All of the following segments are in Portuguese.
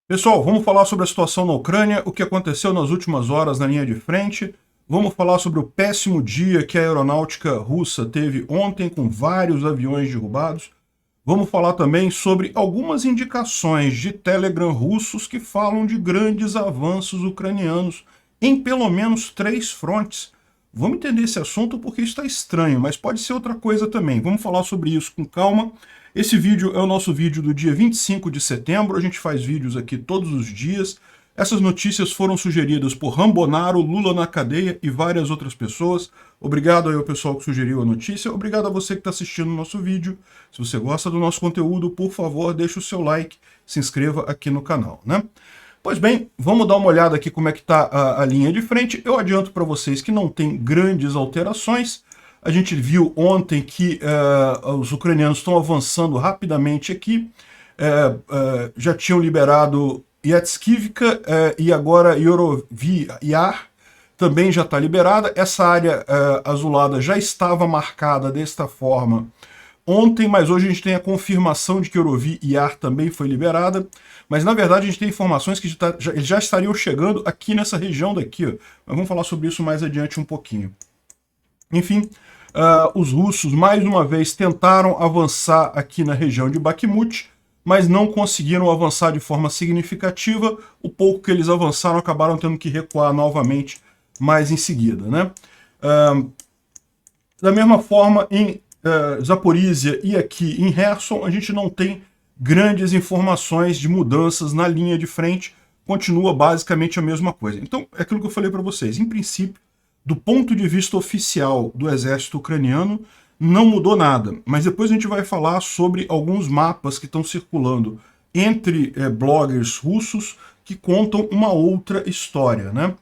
Pessoal, vamos falar sobre a situação na Ucrânia, o que aconteceu nas últimas horas na linha de frente. Vamos falar sobre o péssimo dia que a aeronáutica russa teve ontem, com vários aviões derrubados. Vamos falar também sobre algumas indicações de Telegram russos que falam de grandes avanços ucranianos em pelo menos 3 frontes. Vamos entender esse assunto porque está estranho, mas pode ser outra coisa também. Vamos falar sobre isso com calma. Esse vídeo é o nosso vídeo do dia 25 de setembro, a gente faz vídeos aqui todos os dias. Essas notícias foram sugeridas por Rambonaro, Lula na cadeia e várias outras pessoas. Obrigado aí ao pessoal que sugeriu a notícia, obrigado a você que está assistindo o nosso vídeo. Se você gosta do nosso conteúdo, por favor, deixe o seu like, se inscreva aqui no canal, né? Pois bem, vamos dar uma olhada aqui como é que está a linha de frente. Eu adianto para vocês que não tem grandes alterações. A gente viu ontem que os ucranianos estão avançando rapidamente aqui. Já tinham liberado Yatskivka e agora Yorovyi-Yar também já está liberada. Essa área azulada já estava marcada desta forma ontem, mas hoje a gente tem a confirmação de que Yorovyi-Yar também foi liberada. Mas na verdade a gente tem informações que eles já estariam chegando aqui nessa região daqui, ó. Mas vamos falar sobre isso mais adiante um pouquinho. Enfim, os russos mais uma vez tentaram avançar aqui na região de Bakhmut, mas não conseguiram avançar de forma significativa. O pouco que eles avançaram acabaram tendo que recuar novamente mais em seguida, né? Da mesma forma, em Zaporizhia e aqui em Kherson, a gente não tem grandes informações de mudanças na linha de frente, continua basicamente a mesma coisa. Então, é aquilo que eu falei para vocês. Em princípio, do ponto de vista oficial do exército ucraniano, não mudou nada. Mas depois a gente vai falar sobre alguns mapas que estão circulando entre bloggers russos que contam uma outra história, né?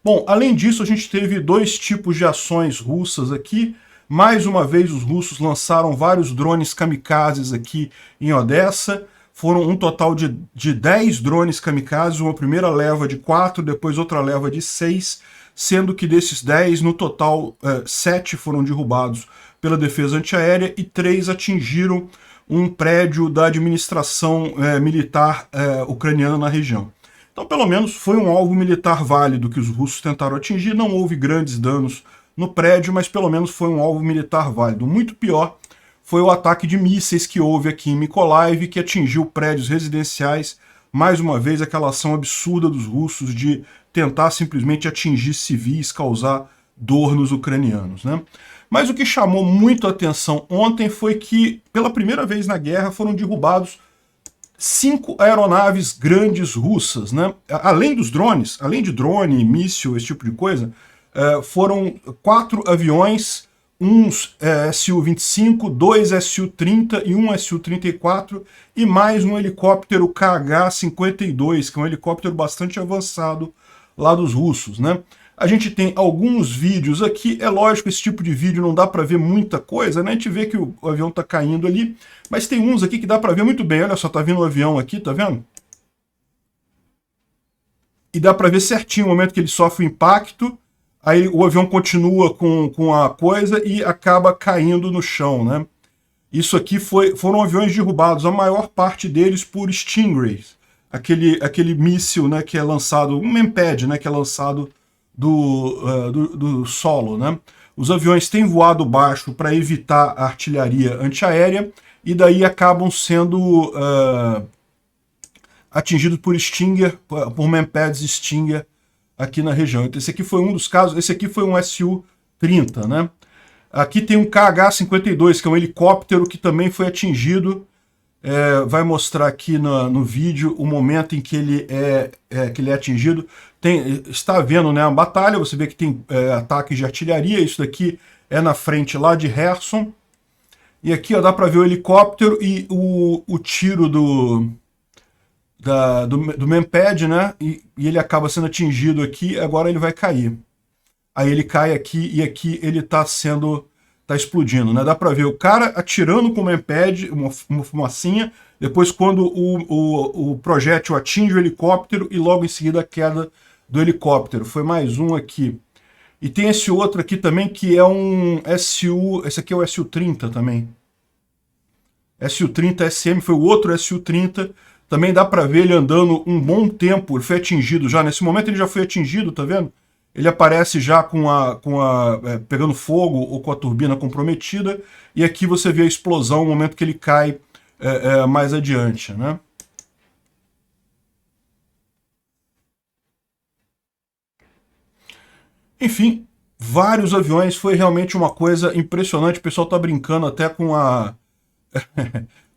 Bom, além disso, a gente teve 2 tipos de ações russas aqui. Mais uma vez, os russos lançaram vários drones kamikazes aqui em Odessa. Foram um total de 10 drones kamikazes, uma primeira leva de 4, depois outra leva de 6, sendo que desses 10, no total, 7 foram derrubados pela defesa antiaérea e 3 atingiram um prédio da administração militar ucraniana na região. Então, pelo menos, foi um alvo militar válido que os russos tentaram atingir. Não houve grandes danos no prédio, mas pelo menos foi um alvo militar válido. Muito pior foi o ataque de mísseis que houve aqui em Mykolaiv, que atingiu prédios residenciais. Mais uma vez, aquela ação absurda dos russos de tentar simplesmente atingir civis, causar dor nos ucranianos, né? Mas o que chamou muito a atenção ontem foi que, pela primeira vez na guerra, foram derrubados 5 aeronaves grandes russas, né? Além dos drones, além de drone, míssil, esse tipo de coisa, foram 4 aviões, uns Su-25, 2 Su-30 e um Su-34, e mais um helicóptero KH-52, que é um helicóptero bastante avançado lá dos russos, né? A gente tem alguns vídeos aqui, é lógico, esse tipo de vídeo não dá para ver muita coisa, né? A gente vê que o avião está caindo ali, mas tem uns aqui que dá para ver muito bem. Olha só, tá vindo um avião aqui, tá vendo? E dá para ver certinho o momento que ele sofre o impacto, aí o avião continua com a coisa e acaba caindo no chão, né? Isso aqui foram aviões derrubados, a maior parte deles por Stingrays, aquele míssil, né, que é lançado, um Manpad, né, que é lançado do solo, né? Os aviões têm voado baixo para evitar a artilharia antiaérea e daí acabam sendo atingidos por Stinger, por Manpads Stinger aqui na região. Então, esse aqui foi um dos casos. Esse aqui foi um Su-30, né? Aqui tem um KH-52, que é um helicóptero que também foi atingido. Vai mostrar aqui no vídeo o momento em que ele é atingido. Está havendo, né, uma batalha, você vê que tem ataques de artilharia. Isso daqui é na frente lá de Kherson. E aqui ó, dá para ver o helicóptero e o tiro do Manpad, né? E ele acaba sendo atingido aqui, agora ele vai cair. Aí ele cai aqui e aqui ele está explodindo, né? Dá para ver o cara atirando com o Manpad, uma fumacinha, depois quando o projétil atinge o helicóptero e logo em seguida a queda do helicóptero. Foi mais um aqui. E tem esse outro aqui também que é um Su, esse aqui é o Su-30 também. Su-30 SM foi o outro Su-30, Também dá para ver ele andando um bom tempo, ele foi atingido já, nesse momento ele já foi atingido, tá vendo? Ele aparece já pegando fogo ou com a turbina comprometida, e aqui você vê a explosão no momento que ele cai mais adiante, né? Enfim, vários aviões, foi realmente uma coisa impressionante. O pessoal tá brincando até com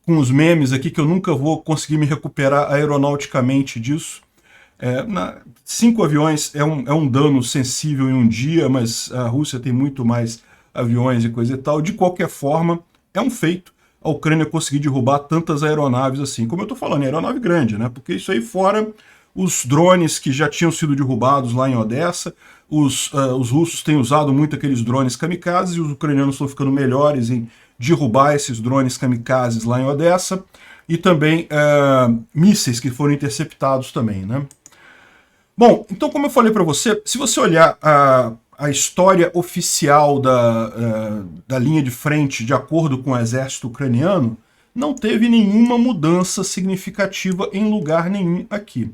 com os memes aqui, que eu nunca vou conseguir me recuperar aeronauticamente disso. 5 aviões é um dano sensível em um dia, mas a Rússia tem muito mais aviões e coisa e tal. De qualquer forma, é um feito a Ucrânia conseguir derrubar tantas aeronaves assim. Como eu estou falando, é aeronave grande, né? Porque isso aí fora os drones que já tinham sido derrubados lá em Odessa. Os russos têm usado muito aqueles drones kamikazes e os ucranianos estão ficando melhores em derrubar esses drones kamikazes lá em Odessa. E também mísseis que foram interceptados também, né? Bom, então como eu falei para você, se você olhar a história oficial da linha de frente de acordo com o exército ucraniano, não teve nenhuma mudança significativa em lugar nenhum aqui.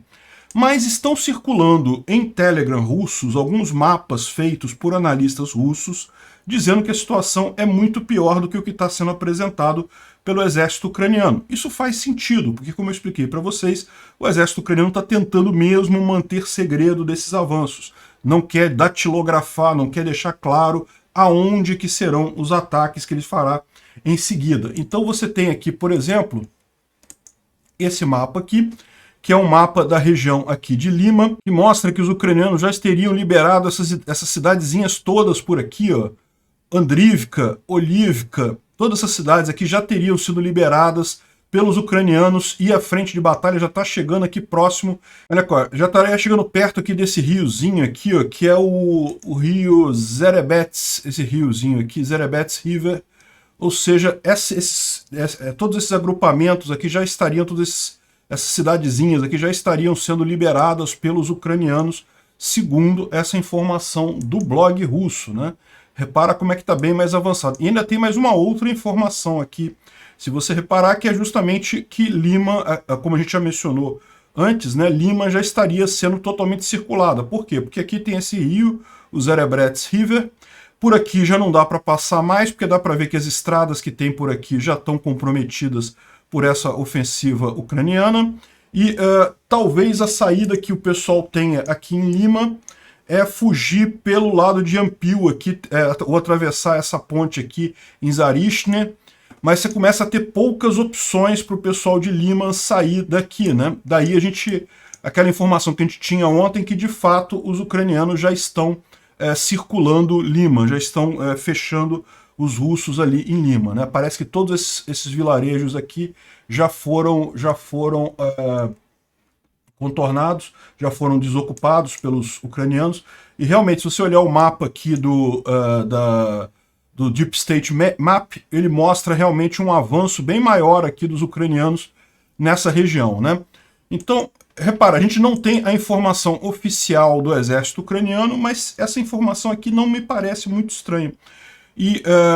Mas estão circulando em Telegram russos alguns mapas feitos por analistas russos dizendo que a situação é muito pior do que o que está sendo apresentado pelo exército ucraniano. Isso faz sentido, porque como eu expliquei para vocês, o exército ucraniano está tentando mesmo manter segredo desses avanços. Não quer datilografar, não quer deixar claro aonde que serão os ataques que ele fará em seguida. Então você tem aqui, por exemplo, esse mapa aqui, que é um mapa da região aqui de Lima, que mostra que os ucranianos já teriam liberado essas cidadezinhas todas por aqui, ó. Andrivka, Olivka, todas essas cidades aqui já teriam sido liberadas pelos ucranianos e a frente de batalha já está chegando aqui próximo. Olha aqui, já estaria chegando perto aqui desse riozinho aqui, ó, que é o rio Zerebets, esse riozinho aqui, Zerebets River. Ou seja, todos esses agrupamentos aqui já estariam, essas cidadezinhas aqui já estariam sendo liberadas pelos ucranianos, segundo essa informação do blog russo, né? Repara como é que está bem mais avançado. E ainda tem mais uma outra informação aqui, se você reparar, que é justamente que Lima, como a gente já mencionou antes, né, Lima já estaria sendo totalmente circulada. Por quê? Porque aqui tem esse rio, o Zerebrets River. Por aqui já não dá para passar mais, porque dá para ver que as estradas que tem por aqui já estão comprometidas por essa ofensiva ucraniana. E talvez a saída que o pessoal tenha aqui em Lima é fugir pelo lado de Ampil aqui, ou atravessar essa ponte aqui em Zarishne, mas você começa a ter poucas opções para o pessoal de Lima sair daqui, né? Daí aquela informação que a gente tinha ontem, que de fato os ucranianos já estão circulando Lima, já estão fechando os russos ali em Lima, né? Parece que todos esses vilarejos aqui já foram contornados, já foram desocupados pelos ucranianos. E realmente, se você olhar o mapa aqui do Deep State Map, ele mostra realmente um avanço bem maior aqui dos ucranianos nessa região, né? Então, repara, a gente não tem a informação oficial do exército ucraniano, mas essa informação aqui não me parece muito estranha.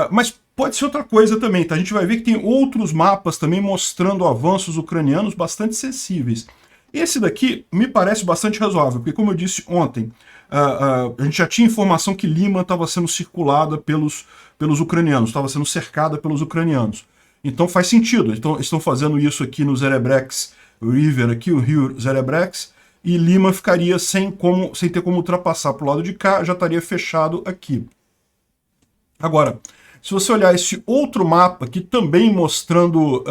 Mas pode ser outra coisa também, tá? A gente vai ver que tem outros mapas também mostrando avanços ucranianos bastante sensíveis. Esse daqui me parece bastante razoável, porque como eu disse ontem, a gente já tinha informação que Lima estava sendo circulada pelos ucranianos, estava sendo cercada pelos ucranianos. Então faz sentido, estão fazendo isso aqui no Zerebrex River, aqui, o rio Zerebrex, e Lima ficaria sem ter como ultrapassar para o lado de cá, já estaria fechado aqui. Agora, se você olhar esse outro mapa aqui, também mostrando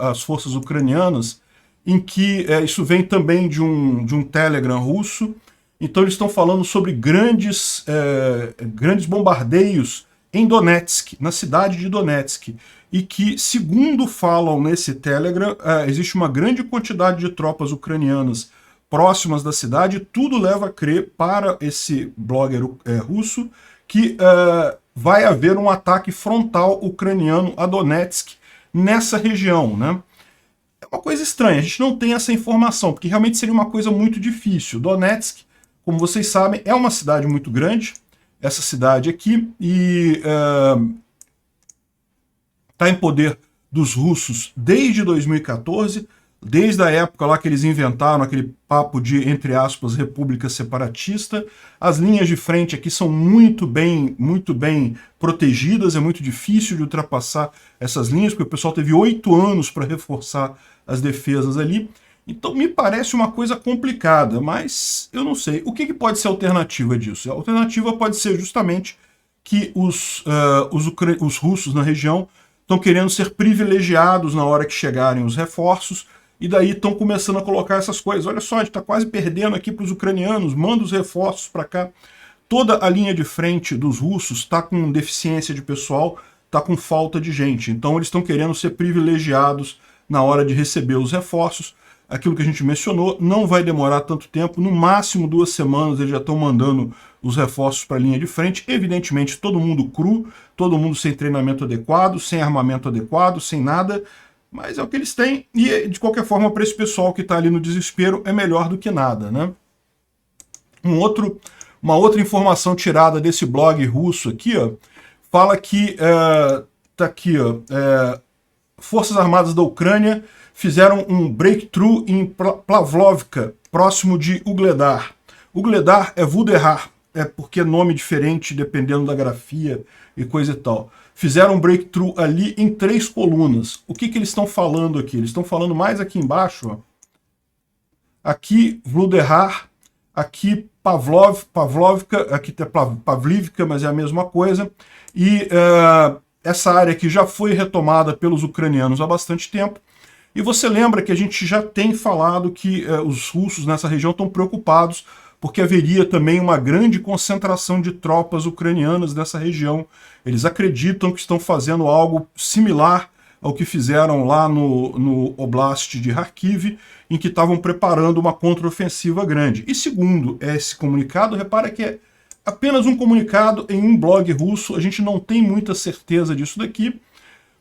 as forças ucranianas, em que isso vem também de um Telegram russo. Então eles estão falando sobre grandes bombardeios em Donetsk, na cidade de Donetsk, e que, segundo falam nesse Telegram, existe uma grande quantidade de tropas ucranianas próximas da cidade. Tudo leva a crer, para esse blogger russo, que vai haver um ataque frontal ucraniano a Donetsk nessa região, né? Uma coisa estranha, a gente não tem essa informação, porque realmente seria uma coisa muito difícil. Donetsk, como vocês sabem, é uma cidade muito grande, essa cidade aqui, e está em poder dos russos desde 2014. desde a época lá que eles inventaram aquele papo de, entre aspas, república separatista. As linhas de frente aqui são muito bem protegidas, é muito difícil de ultrapassar essas linhas, porque o pessoal teve 8 anos para reforçar as defesas ali. Então me parece uma coisa complicada, mas eu não sei. O que pode ser a alternativa disso? A alternativa pode ser justamente que os russos na região estão querendo ser privilegiados na hora que chegarem os reforços, e daí estão começando a colocar essas coisas. Olha só, a gente está quase perdendo aqui para os ucranianos, manda os reforços para cá. Toda a linha de frente dos russos está com deficiência de pessoal, está com falta de gente. Então eles estão querendo ser privilegiados na hora de receber os reforços. Aquilo que a gente mencionou, não vai demorar tanto tempo, no máximo 2 semanas eles já estão mandando os reforços para a linha de frente. Evidentemente, todo mundo cru, todo mundo sem treinamento adequado, sem armamento adequado, sem nada, mas é o que eles têm, e de qualquer forma, para esse pessoal que está ali no desespero, é melhor do que nada, né? Uma outra informação tirada desse blog russo aqui, ó, fala que, tá aqui, ó, Forças Armadas da Ucrânia fizeram um breakthrough em Pavlovka, próximo de Ugledar. Ugledar é Vuderhar, é porque é nome diferente dependendo da grafia e coisa e tal. Fizeram um breakthrough ali em 3 colunas. O que eles estão falando aqui? Eles estão falando mais aqui embaixo, ó. Aqui Vuderhar, aqui Pavlovka, aqui tem Pavlivka, mas é a mesma coisa. E essa área aqui já foi retomada pelos ucranianos há bastante tempo. E você lembra que a gente já tem falado que os russos nessa região estão preocupados porque haveria também uma grande concentração de tropas ucranianas nessa região. Eles acreditam que estão fazendo algo similar ao que fizeram lá no Oblast de Kharkiv, em que estavam preparando uma contraofensiva grande. E segundo esse comunicado, repara que é apenas um comunicado em um blog russo, a gente não tem muita certeza disso daqui,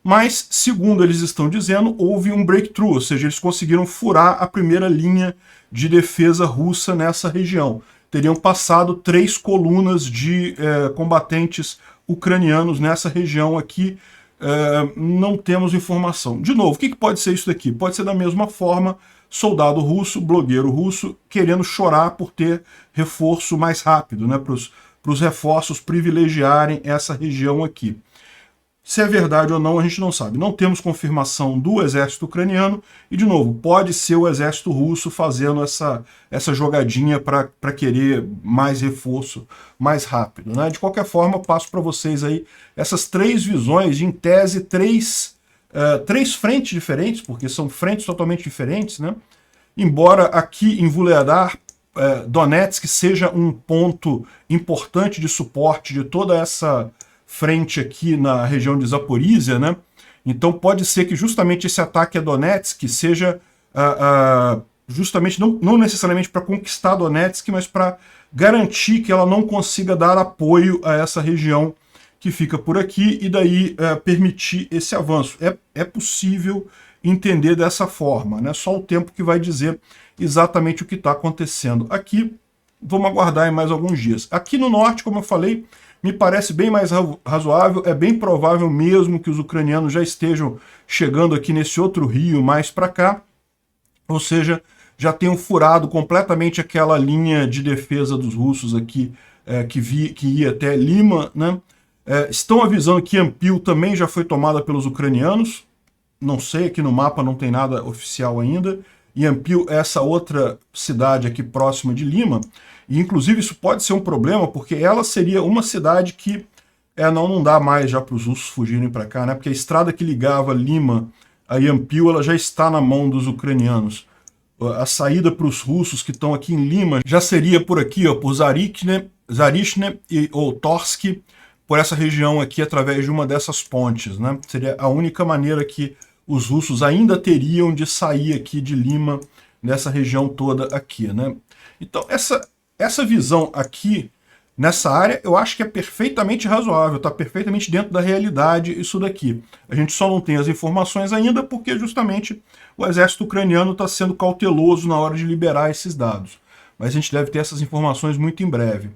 mas, segundo eles estão dizendo, houve um breakthrough, ou seja, eles conseguiram furar a primeira linha de defesa russa nessa região. Teriam passado 3 colunas de combatentes ucranianos nessa região aqui. Não temos informação. De novo, o que pode ser isso daqui? Pode ser da mesma forma, soldado russo, blogueiro russo, querendo chorar por ter reforço mais rápido, né, para os reforços privilegiarem essa região aqui. Se é verdade ou não, a gente não sabe. Não temos confirmação do exército ucraniano e, de novo, pode ser o exército russo fazendo essa jogadinha para querer mais reforço mais rápido, né? De qualquer forma, passo para vocês aí essas 3 visões, em tese, 3 frentes diferentes, porque são frentes totalmente diferentes, né? Embora aqui em Vuhledar, Donetsk seja um ponto importante de suporte de toda essa frente aqui na região de Zaporizhia, né? Então pode ser que justamente esse ataque a Donetsk seja justamente não necessariamente para conquistar Donetsk, mas para garantir que ela não consiga dar apoio a essa região que fica por aqui e daí permitir esse avanço. É possível entender dessa forma, né? Só o tempo que vai dizer exatamente o que está acontecendo. Aqui, vamos aguardar em mais alguns dias. Aqui no norte, como eu falei, me parece bem mais razoável, é bem provável mesmo que os ucranianos já estejam chegando aqui nesse outro rio mais para cá, ou seja, já tenham furado completamente aquela linha de defesa dos russos aqui, que ia até Lima, né? Estão avisando que Yampil também já foi tomada pelos ucranianos, não sei, aqui no mapa não tem nada oficial ainda. Yampil é essa outra cidade aqui próxima de Lima, e inclusive isso pode ser um problema, porque ela seria uma cidade que não dá mais já para os russos fugirem para cá, né? Porque a estrada que ligava Lima a Yampil, ela já está na mão dos ucranianos. A saída para os russos que estão aqui em Lima já seria por aqui, ó, por Zarishne ou Torsk, por essa região aqui, através de uma dessas pontes, né? Seria a única maneira que os russos ainda teriam de sair aqui de Lima, nessa região toda aqui, né? Então, essa visão aqui, nessa área, eu acho que é perfeitamente razoável, está perfeitamente dentro da realidade isso daqui. A gente só não tem as informações ainda porque justamente o exército ucraniano está sendo cauteloso na hora de liberar esses dados. Mas a gente deve ter essas informações muito em breve.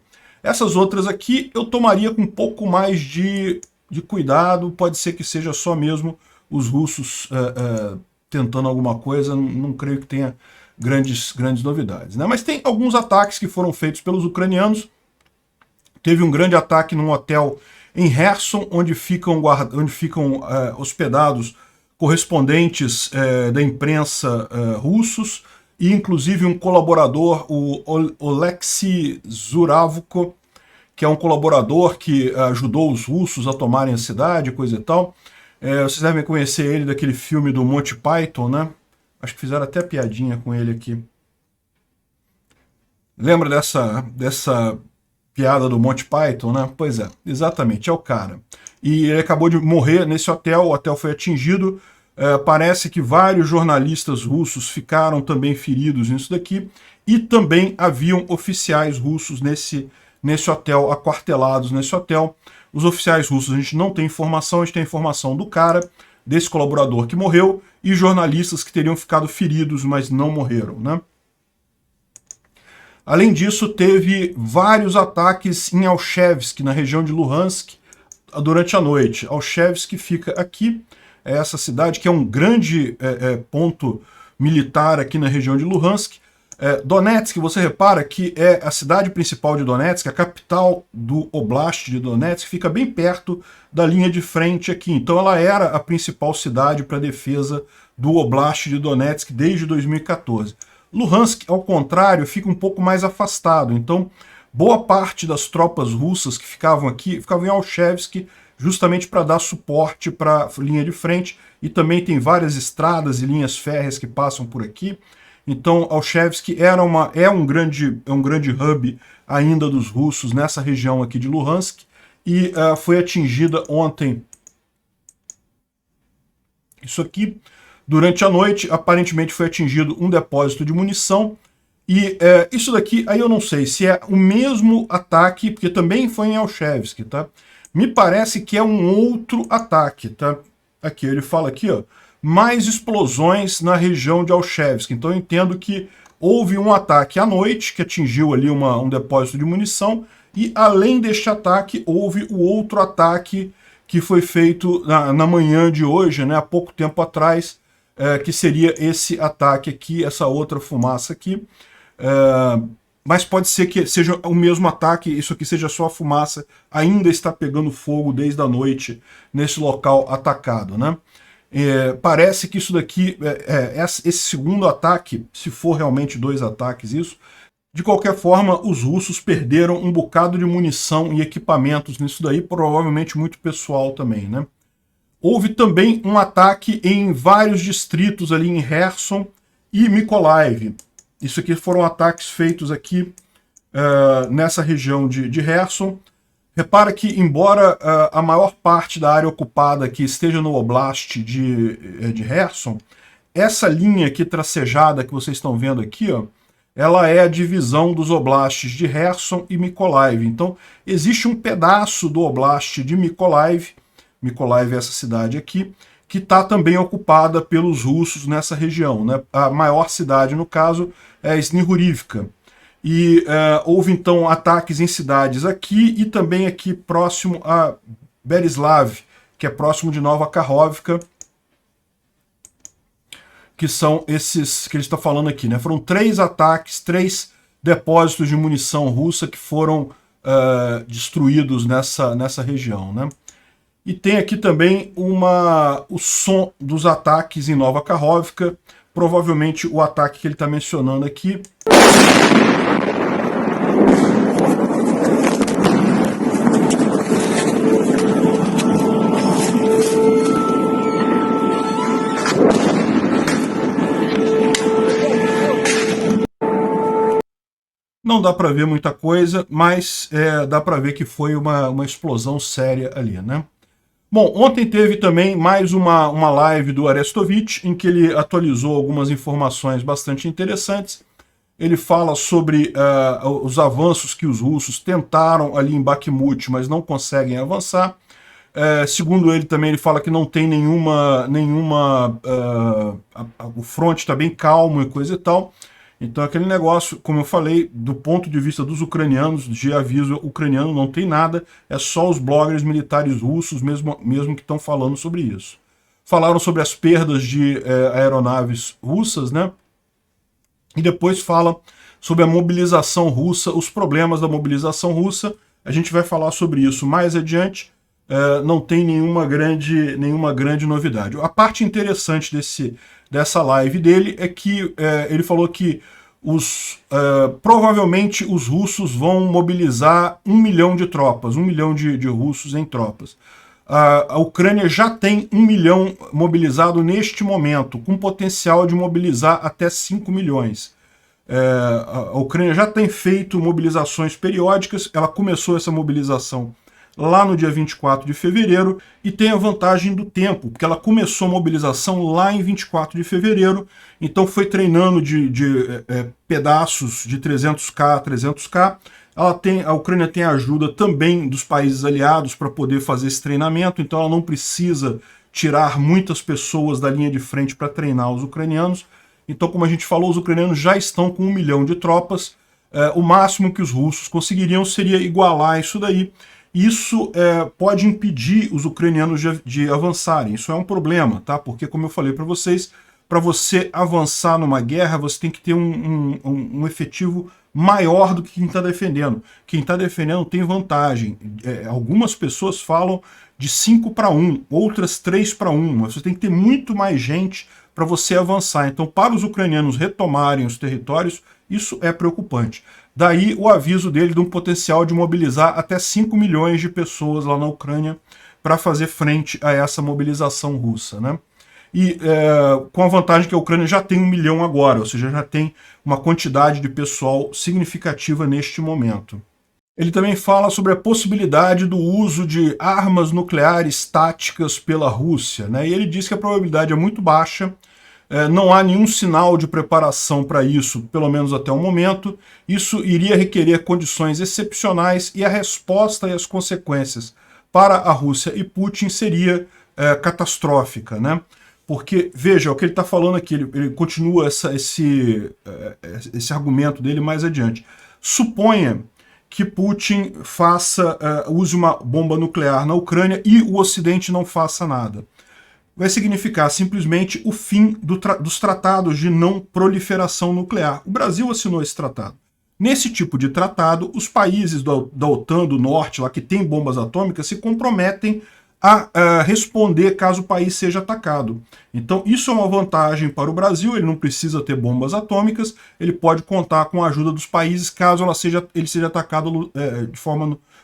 Essas outras aqui eu tomaria com um pouco mais de cuidado, pode ser que seja só mesmo os russos tentando alguma coisa, não creio que tenha grandes novidades, né? Mas tem alguns ataques que foram feitos pelos ucranianos. Teve um grande ataque num hotel em Kherson, onde ficam hospedados correspondentes da imprensa russos, e inclusive um colaborador, o Oleksiy Zuravko, que é um colaborador que ajudou os russos a tomarem a cidade, coisa e tal. Vocês devem conhecer ele daquele filme do Monty Python, né? Acho que fizeram até piadinha com ele aqui. Lembra dessa piada do Monty Python, né? Pois é, exatamente, é o cara. E ele acabou de morrer nesse hotel, o hotel foi atingido. Parece que vários jornalistas russos ficaram também feridos nisso daqui, e também haviam oficiais russos nesse hotel, aquartelados nesse hotel. Os oficiais russos a gente não tem informação, a gente tem informação do cara, desse colaborador que morreu, e jornalistas que teriam ficado feridos, mas não morreram, né? Além disso, teve vários ataques em Alchevsk, na região de Luhansk, durante a noite. Alchevsk fica aqui, é essa cidade que é um grande ponto militar aqui na região de Luhansk. Donetsk, você repara que é a cidade principal de Donetsk, a capital do Oblast de Donetsk, fica bem perto da linha de frente aqui. Então ela era a principal cidade para a defesa do Oblast de Donetsk desde 2014. Luhansk, ao contrário, fica um pouco mais afastado. Então, boa parte das tropas russas que ficavam aqui, ficavam em Alchevsk, justamente para dar suporte para a linha de frente, e também tem várias estradas e linhas férreas que passam por aqui. Então, Alchevsk é um grande hub ainda dos russos nessa região aqui de Luhansk, e foi atingida ontem. Isso aqui, durante a noite, aparentemente foi atingido um depósito de munição, e isso daqui, aí eu não sei se é o mesmo ataque, porque também foi em Alchevsk, tá? Me parece que é um outro ataque, tá? Aqui, ele fala aqui, ó, mais explosões na região de Alchevsk. Então eu entendo que houve um ataque à noite, que atingiu ali um depósito de munição, e além deste ataque, houve o outro ataque que foi feito na manhã de hoje, né, há pouco tempo atrás, que seria esse ataque aqui, essa outra fumaça aqui. Mas pode ser que seja o mesmo ataque, isso aqui seja só a fumaça, ainda está pegando fogo desde a noite nesse local atacado, né? Parece que isso daqui, esse segundo ataque, se for realmente 2 ataques isso, de qualquer forma, os russos perderam um bocado de munição e equipamentos nisso daí, provavelmente muito pessoal também, né? Houve também um ataque em vários distritos ali em Kherson e Mykolaiv. Isso aqui foram ataques feitos aqui nessa região de Kherson. Repara que, embora a maior parte da área ocupada aqui esteja no Oblast de Kherson, essa linha aqui tracejada que vocês estão vendo aqui, ó, ela é a divisão dos oblastes de Kherson e Mykolaiv. Então, existe um pedaço do oblast de Mykolaiv, Mykolaiv é essa cidade aqui, que está também ocupada pelos russos nessa região, né? A maior cidade, no caso, é Snihurivka. E houve, então, ataques em cidades aqui e também aqui próximo a Berislav, que é próximo de Nova Kakhovka, que são esses que ele está falando aqui, né? Foram 3 ataques, 3 depósitos de munição russa que foram destruídos nessa região, né? E tem aqui também o som dos ataques em Nova Kakhovka, provavelmente o ataque que ele está mencionando aqui. Não dá para ver muita coisa, mas dá para ver que foi uma explosão séria ali, né? Bom, ontem teve também mais uma live do Arestovich, em que ele atualizou algumas informações bastante interessantes. Ele fala sobre os avanços que os russos tentaram ali em Bakhmut, mas não conseguem avançar. Segundo ele também, ele fala que não tem o front está bem calmo e coisa e tal. Então aquele negócio, como eu falei, do ponto de vista dos ucranianos, de aviso ucraniano, não tem nada, é só os bloggers militares russos mesmo que estão falando sobre isso. falaram sobre as perdas de aeronaves russas, né? E depois fala sobre a mobilização russa, os problemas da mobilização russa. A gente vai falar sobre isso mais adiante. Não tem nenhuma grande novidade. A parte interessante dessa live dele é que ele falou que provavelmente os russos vão mobilizar 1 milhão de tropas, 1 milhão de russos em tropas. A Ucrânia já tem 1 milhão mobilizado neste momento, com potencial de mobilizar até 5 milhões. A Ucrânia já tem feito mobilizações periódicas, ela começou essa mobilização lá no dia 24 de fevereiro, e tem a vantagem do tempo, porque ela começou a mobilização lá em 24 de fevereiro, então foi treinando de pedaços de 300k a 300k. A Ucrânia tem a ajuda também dos países aliados para poder fazer esse treinamento, então ela não precisa tirar muitas pessoas da linha de frente para treinar os ucranianos. Então, como a gente falou, os ucranianos já estão com 1 milhão de tropas. O máximo que os russos conseguiriam seria igualar isso daí. Isso pode impedir os ucranianos de avançarem. Isso é um problema, tá? Porque, como eu falei para vocês, para você avançar numa guerra, você tem que ter um efetivo maior do que quem está defendendo. Quem está defendendo tem vantagem. Algumas pessoas falam de 5 para 1, outras 3 para 1. Mas você tem que ter muito mais gente para você avançar. Então, para os ucranianos retomarem os territórios, isso é preocupante. Daí o aviso dele de um potencial de mobilizar até 5 milhões de pessoas lá na Ucrânia para fazer frente a essa mobilização russa, né? E com a vantagem que a Ucrânia já tem 1 milhão agora, ou seja, já tem uma quantidade de pessoal significativa neste momento. Ele também fala sobre a possibilidade do uso de armas nucleares táticas pela Rússia, né? E ele diz que a probabilidade é muito baixa, não há nenhum sinal de preparação para isso, pelo menos até o momento. Isso iria requerer condições excepcionais e a resposta e as consequências para a Rússia e Putin seria catastrófica, né? Porque, veja, o que ele está falando aqui, ele continua esse argumento dele mais adiante. Suponha que Putin use uma bomba nuclear na Ucrânia e o Ocidente não faça nada. Vai significar simplesmente o fim dos tratados de não proliferação nuclear. O Brasil assinou esse tratado. Nesse tipo de tratado, os países da OTAN do Norte, lá que tem bombas atômicas, se comprometem a responder caso o país seja atacado. Então isso é uma vantagem para o Brasil, ele não precisa ter bombas atômicas, ele pode contar com a ajuda dos países caso ele seja atacado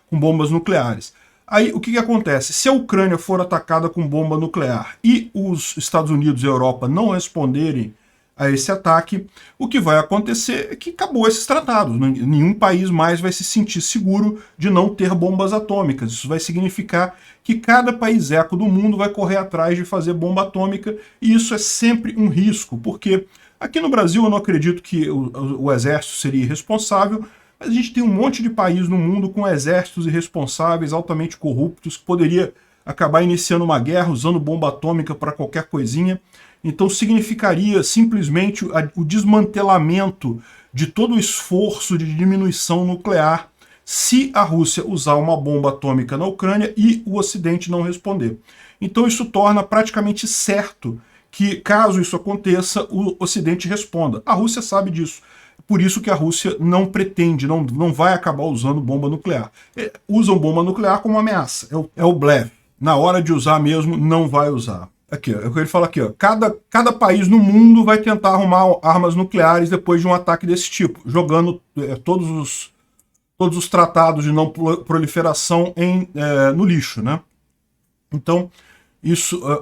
com bombas nucleares. Aí o que acontece? Se a Ucrânia for atacada com bomba nuclear e os Estados Unidos e a Europa não responderem a esse ataque, o que vai acontecer é que acabou esses tratados. Nenhum país mais vai se sentir seguro de não ter bombas atômicas. Isso vai significar que cada país eco do mundo vai correr atrás de fazer bomba atômica, e isso é sempre um risco, porque aqui no Brasil eu não acredito que o exército seria irresponsável, mas a gente tem um monte de país no mundo com exércitos irresponsáveis, altamente corruptos, que poderia acabar iniciando uma guerra usando bomba atômica para qualquer coisinha. Então significaria simplesmente o desmantelamento de todo o esforço de diminuição nuclear se a Rússia usar uma bomba atômica na Ucrânia e o Ocidente não responder. Então isso torna praticamente certo que, caso isso aconteça, o Ocidente responda. A Rússia sabe disso. Por isso que a Rússia não pretende, não vai acabar usando bomba nuclear. Usam bomba nuclear como ameaça. É o blefe. Na hora de usar mesmo, não vai usar. Aqui, é o que ele fala aqui, ó. Cada país no mundo vai tentar arrumar armas nucleares depois de um ataque desse tipo, jogando todos os tratados de não proliferação no lixo, né? Então,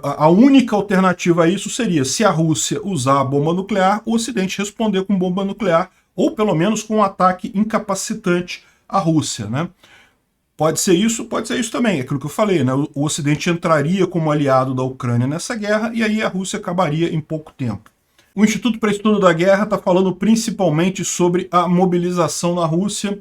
a única alternativa a isso seria, se a Rússia usar a bomba nuclear, o Ocidente responder com bomba nuclear, ou pelo menos com um ataque incapacitante à Rússia, né? Pode ser isso também, é aquilo que eu falei, né? O Ocidente entraria como aliado da Ucrânia nessa guerra e aí a Rússia acabaria em pouco tempo. O Instituto para Estudo da Guerra está falando principalmente sobre a mobilização na Rússia,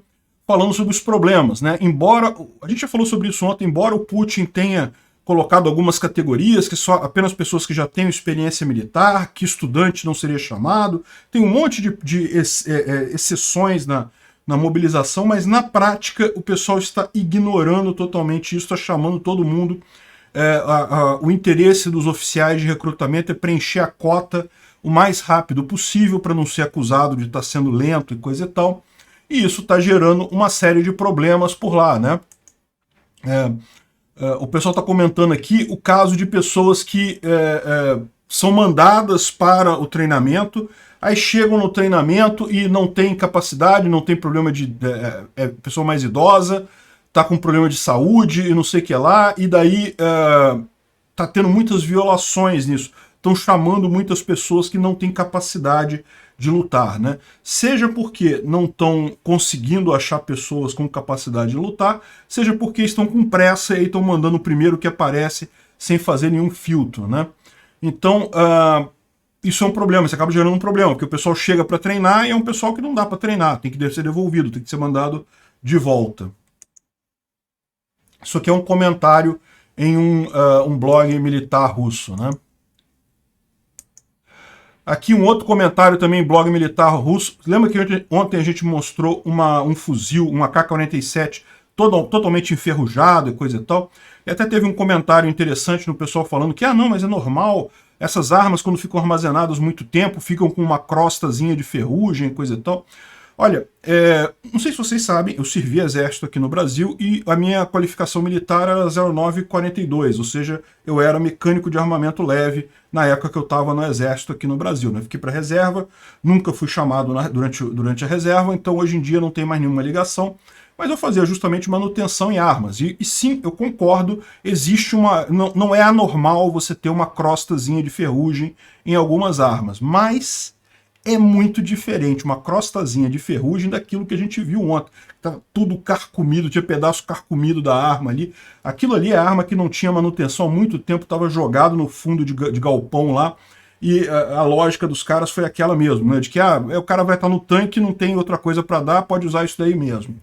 falando sobre os problemas, né? Embora, a gente já falou sobre isso ontem, embora o Putin tenha colocado algumas categorias, que só apenas pessoas que já têm experiência militar, que estudante não seria chamado, tem um monte de exceções na mobilização, mas na prática o pessoal está ignorando totalmente isso, está chamando todo mundo o interesse dos oficiais de recrutamento é preencher a cota o mais rápido possível para não ser acusado de estar sendo lento e coisa e tal. E isso está gerando uma série de problemas por lá, né? O pessoal está comentando aqui o caso de pessoas que são mandadas para o treinamento, aí chegam no treinamento e não tem capacidade, não tem problema de pessoa mais idosa, tá com problema de saúde e não sei o que lá, e daí tá tendo muitas violações nisso. Estão chamando muitas pessoas que não têm capacidade de lutar, né? Seja porque não estão conseguindo achar pessoas com capacidade de lutar, seja porque estão com pressa e estão mandando o primeiro que aparece sem fazer nenhum filtro, né? Então, isso é um problema, isso acaba gerando um problema, porque o pessoal chega para treinar e é um pessoal que não dá para treinar, tem que ser devolvido, tem que ser mandado de volta. Isso aqui é um comentário em um blog militar russo, né? Aqui um outro comentário também, blog militar russo. Lembra que ontem a gente mostrou um fuzil, um AK-47, totalmente enferrujado e coisa e tal? E até teve um comentário interessante no pessoal falando que, não, mas é normal, essas armas quando ficam armazenadas muito tempo, ficam com uma crostazinha de ferrugem e coisa e tal. Olha, não sei se vocês sabem, eu servi exército aqui no Brasil e a minha qualificação militar era 0942, ou seja, eu era mecânico de armamento leve na época que eu estava no exército aqui no Brasil, né? Fiquei para reserva, nunca fui chamado durante a reserva, então hoje em dia não tem mais nenhuma ligação, mas eu fazia justamente manutenção em armas. E sim, eu concordo, existe não é anormal você ter uma crostazinha de ferrugem em algumas armas, mas é muito diferente uma crostazinha de ferrugem daquilo que a gente viu ontem. Estava tudo carcomido, tinha pedaço carcomido da arma ali. Aquilo ali é arma que não tinha manutenção há muito tempo, estava jogado no fundo de galpão lá. E a lógica dos caras foi aquela mesmo, né? De que o cara vai estar no tanque, não tem outra coisa para dar, pode usar isso daí mesmo.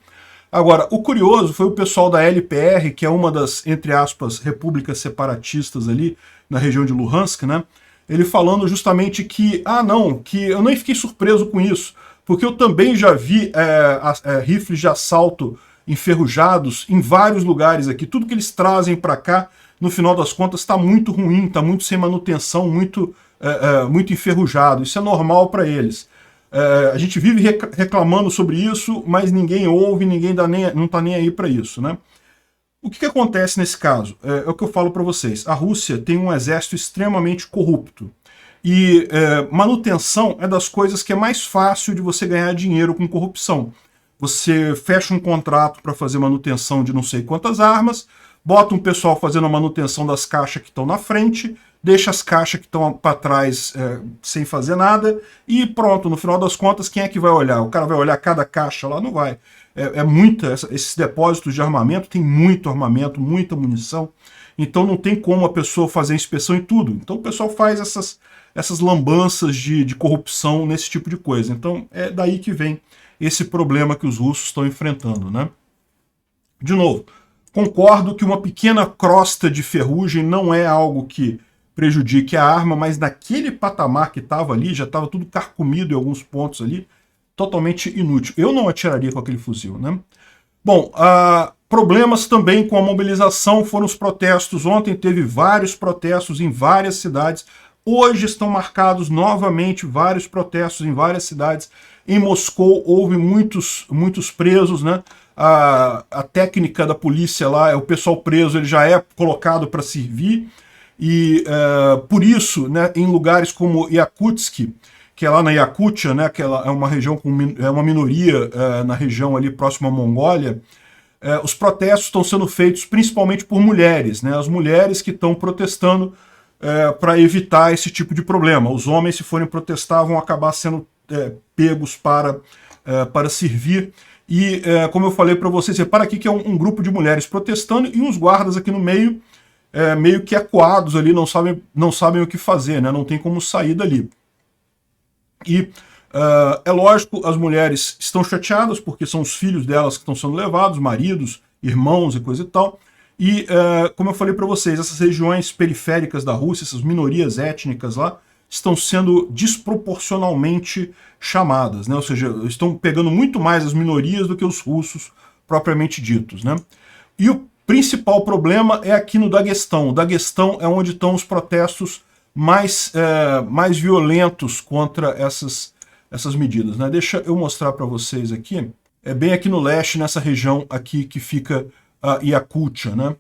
Agora, o curioso foi o pessoal da LPR, que é uma das, entre aspas, repúblicas separatistas ali na região de Luhansk, né? Ele falando justamente que, que eu nem fiquei surpreso com isso, porque eu também já vi rifles de assalto enferrujados em vários lugares aqui. Tudo que eles trazem para cá, no final das contas, está muito ruim, está muito sem manutenção, muito enferrujado. Isso é normal para eles. A gente vive reclamando sobre isso, mas ninguém ouve, ninguém não está nem aí para isso, né? O que acontece nesse caso? É o que eu falo para vocês. A Rússia tem um exército extremamente corrupto. E manutenção é das coisas que é mais fácil de você ganhar dinheiro com corrupção. Você fecha um contrato para fazer manutenção de não sei quantas armas, bota um pessoal fazendo a manutenção das caixas que estão na frente, deixa as caixas que estão para trás sem fazer nada, e pronto, no final das contas, quem é que vai olhar? O cara vai olhar cada caixa lá? Não vai. Esses depósitos de armamento tem muito armamento, muita munição, então não tem como a pessoa fazer inspeção em tudo. Então o pessoal faz essas lambanças de corrupção nesse tipo de coisa. Então é daí que vem esse problema que os russos estão enfrentando, né? De novo, concordo que uma pequena crosta de ferrugem não é algo que prejudique a arma, mas naquele patamar que estava ali, já estava tudo carcomido em alguns pontos ali, totalmente inútil. Eu não atiraria com aquele fuzil, né? Bom, problemas também com a mobilização foram os protestos. Ontem teve vários protestos em várias cidades. Hoje estão marcados novamente vários protestos em várias cidades. Em Moscou houve muitos presos, né? A técnica da polícia lá, o pessoal preso, ele já é colocado para servir. E por isso, né, em lugares como Yakutsk, que é lá na Yakutia, né, que é uma região é uma minoria na região ali próxima à Mongólia, os protestos estão sendo feitos principalmente por mulheres, né, as mulheres que estão protestando para evitar esse tipo de problema. Os homens, se forem protestar, vão acabar sendo pegos para servir. E, como eu falei para vocês, repara aqui que é um grupo de mulheres protestando e uns guardas aqui no meio, meio que acuados ali, não sabem o que fazer, né? Não tem como sair dali. E é lógico, as mulheres estão chateadas porque são os filhos delas que estão sendo levados, maridos, irmãos e coisa e tal. E, como eu falei para vocês, essas regiões periféricas da Rússia, essas minorias étnicas lá, estão sendo desproporcionalmente chamadas, né? Ou seja, estão pegando muito mais as minorias do que os russos propriamente ditos, né? E Principal problema é aqui no Daguestão. O Daguestão é onde estão os protestos mais violentos contra essas medidas, né? Deixa eu mostrar para vocês aqui. É bem aqui no leste, nessa região aqui que fica a Yakutia, né?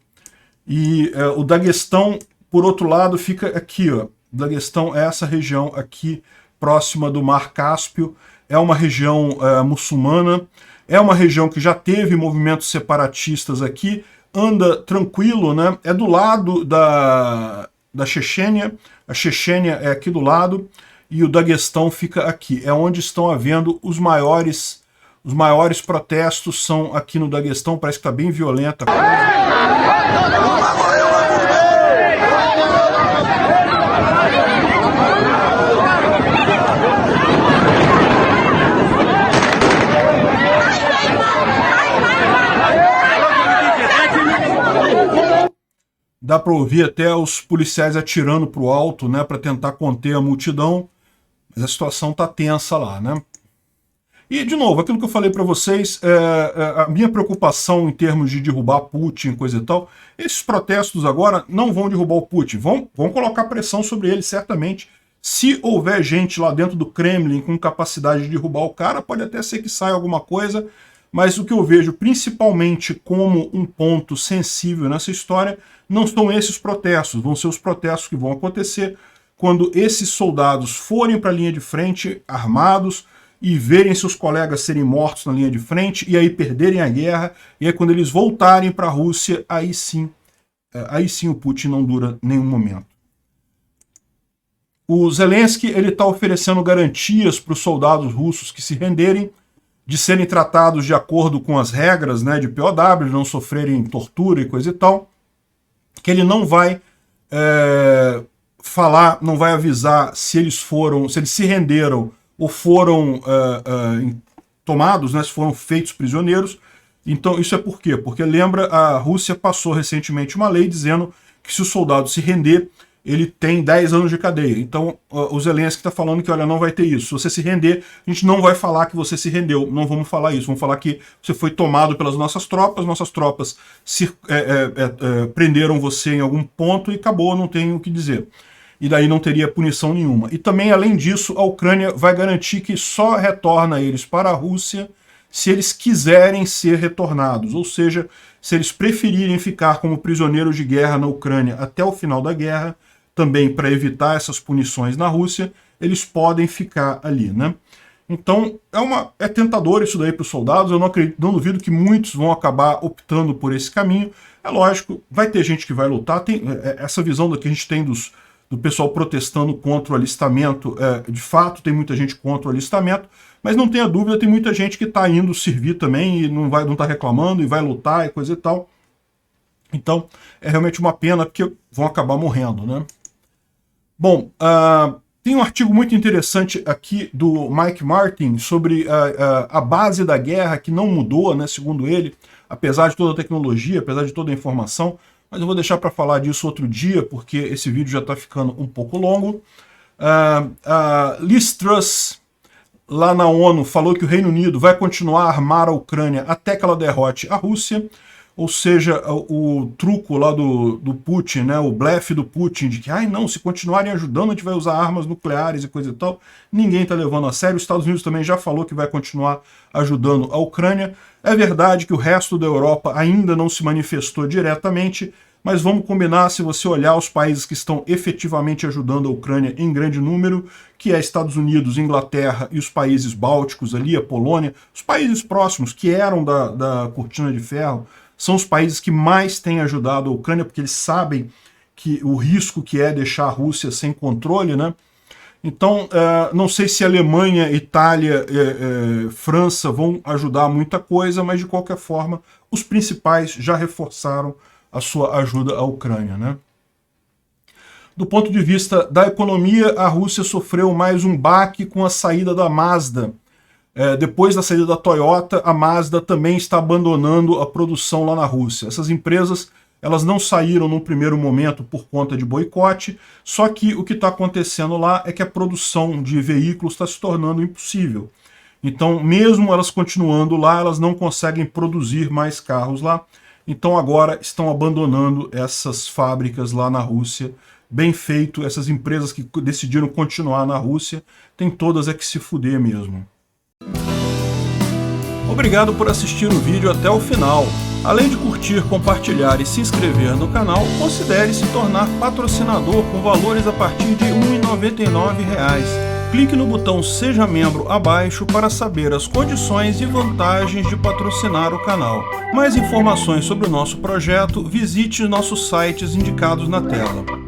E o Daguestão, por outro lado, fica aqui, ó. O Daguestão é essa região aqui, próxima do Mar Cáspio. É uma região muçulmana. É uma região que já teve movimentos separatistas aqui. Anda tranquilo, né? É do lado da Chechênia. A Chechênia é aqui do lado. E o Daguestão fica aqui. É onde estão havendo os maiores protestos, são aqui no Daguestão. Parece que está bem violenta. Dá para ouvir até os policiais atirando para o alto, né, para tentar conter a multidão, mas a situação está tensa lá, né? E, de novo, aquilo que eu falei para vocês, a minha preocupação em termos de derrubar Putin, coisa e tal, esses protestos agora não vão derrubar o Putin, vão colocar pressão sobre ele, certamente. Se houver gente lá dentro do Kremlin com capacidade de derrubar o cara, pode até ser que saia alguma coisa, mas o que eu vejo principalmente como um ponto sensível nessa história não são esses protestos, vão ser os protestos que vão acontecer quando esses soldados forem para a linha de frente armados e verem seus colegas serem mortos na linha de frente e aí perderem a guerra, e aí quando eles voltarem para a Rússia, aí sim o Putin não dura nenhum momento. O Zelensky está oferecendo garantias para os soldados russos que se renderem, de serem tratados de acordo com as regras, né, de POW, de não sofrerem tortura e coisa e tal, que ele não vai falar, não vai avisar se eles se renderam ou foram tomados, né, se foram feitos prisioneiros. Então isso é por quê? Porque lembra, a Rússia passou recentemente uma lei dizendo que se o soldado se render, ele tem 10 anos de cadeia. Então o Zelensky está falando que, olha, não vai ter isso. Se você se render, a gente não vai falar que você se rendeu. Não vamos falar isso. Vamos falar que você foi tomado pelas nossas tropas prenderam você em algum ponto e acabou, não tem o que dizer. E daí não teria punição nenhuma. E também, além disso, a Ucrânia vai garantir que só retorna eles para a Rússia se eles quiserem ser retornados. Ou seja, se eles preferirem ficar como prisioneiros de guerra na Ucrânia até o final da guerra, também para evitar essas punições na Rússia, eles podem ficar ali, né? Então, é tentador isso daí para os soldados. Eu não duvido que muitos vão acabar optando por esse caminho. É lógico, vai ter gente que vai lutar. Tem essa visão que a gente tem do pessoal protestando contra o alistamento. De fato, tem muita gente contra o alistamento, mas não tenha dúvida, tem muita gente que está indo servir também e não está reclamando e vai lutar e coisa e tal. Então, é realmente uma pena, porque vão acabar morrendo, né? Bom, tem um artigo muito interessante aqui do Mike Martin sobre a base da guerra, que não mudou, né, segundo ele, apesar de toda a tecnologia, apesar de toda a informação, mas eu vou deixar para falar disso outro dia, porque esse vídeo já está ficando um pouco longo. Liz Truss, lá na ONU, falou que o Reino Unido vai continuar a armar a Ucrânia até que ela derrote a Rússia. Ou seja, o truco lá do Putin, né, o blefe do Putin de que, não, se continuarem ajudando a gente vai usar armas nucleares e coisa e tal, ninguém está levando a sério. Os Estados Unidos também já falou que vai continuar ajudando a Ucrânia. É verdade que o resto da Europa ainda não se manifestou diretamente, mas vamos combinar, se você olhar os países que estão efetivamente ajudando a Ucrânia em grande número, que é Estados Unidos, Inglaterra e os países bálticos ali, a Polônia, os países próximos que eram da Cortina de Ferro, são os países que mais têm ajudado a Ucrânia, porque eles sabem que o risco que é deixar a Rússia sem controle, né? Então, não sei se Alemanha, Itália, França vão ajudar muita coisa, mas de qualquer forma, os principais já reforçaram a sua ajuda à Ucrânia, né? Do ponto de vista da economia, a Rússia sofreu mais um baque com a saída da Mazda. Depois da saída da Toyota, a Mazda também está abandonando a produção lá na Rússia. Essas empresas, elas não saíram num primeiro momento por conta de boicote, só que o que está acontecendo lá é que a produção de veículos está se tornando impossível. Então, mesmo elas continuando lá, elas não conseguem produzir mais carros lá, Então agora estão abandonando essas fábricas lá na Rússia. Bem feito, essas empresas que decidiram continuar na Rússia, tem todas que se fuder mesmo. Obrigado por assistir o vídeo até o final. Além de curtir, compartilhar e se inscrever no canal, considere se tornar patrocinador com valores a partir de R$ 1,99. Clique no botão Seja Membro abaixo para saber as condições e vantagens de patrocinar o canal. Mais informações sobre o nosso projeto, visite nossos sites indicados na tela.